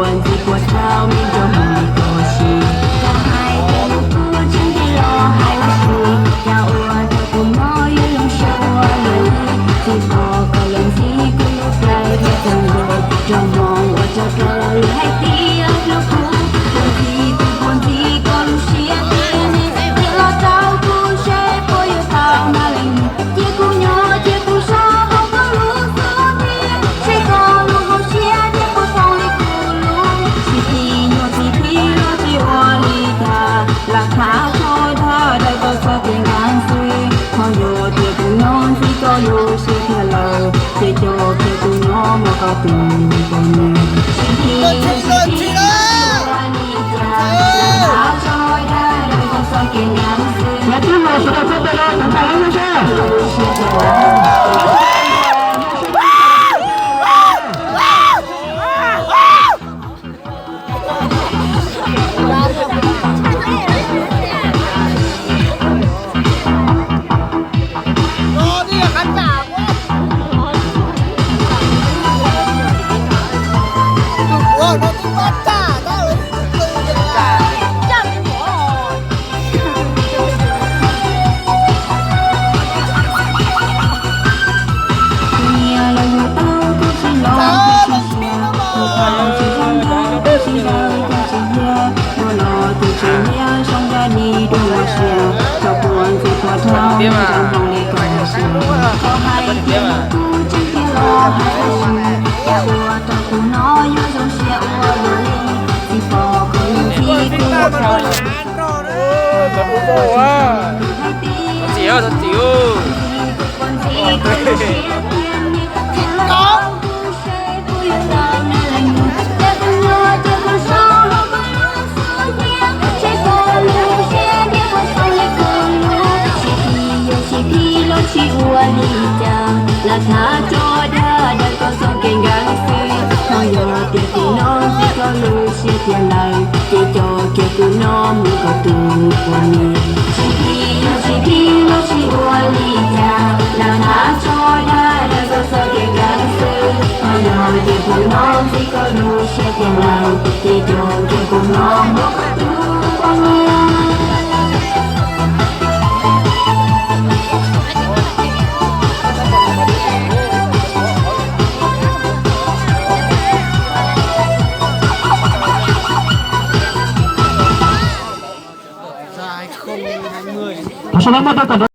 วนที่ปวดเท้าไม่ยอมมีก็ชีก็ให้เธอรู้กูจึงได้รอให้ว่าชีอย่าอ้วนเธอกูน้อยอย่าลงชัวเลยที่พอก็เล่นที่กูรู้ไกลเธอจังเลยจงมองว่าจะเกิดให้เตี้ยแล้วกูคนที่กูคนที่ก็รู้เชียร์เตี้ยนี่ที่เราเจ้ากูเช่ปอยเท้ามาเล่นที่กูย่อที่กูชอบเขาก็รู้สึกดีใช่ก็รู้เขาเชียร์ที่กูฟังเลยกูรู้ที่พี่ย่อที่พี่รู้ที่วอลีตาราคาโคตรได้ก็ชอบเป็นงานซื้อเขาโยที่กูนอนที่ก็รู้เชื่อเธอเลยที่โจที่กูนอนมันก็เป็นคนนี้ที่พี่ที่พี่วอลีตาราคาโคตรได้ก็ชอบเป็นงานซื้อมาที่เราสุดท้ายเป็นอะไรต่างๆไม่ใช่Dia mah. Kau hai dia ku cinta lo hai ya ua ta ku no yo jong sia ua lo si po ku ti ku ko Chịu, chịu. Chị ua đi chàng là thả cho đa đời con sông kênh gắng xí thôi giờ tiền của nó chỉ có lưu xe tiền lời chỉ cho kia của nó mới có từ của mình chị thi nó chị ua đi chàng là thả cho đa đời con sông kênh gắng xí thôi giờ tiền của nó chỉ có lưu xe tiền lời chỉ cho kia của nó mới có từ của mình Assalamualaikum.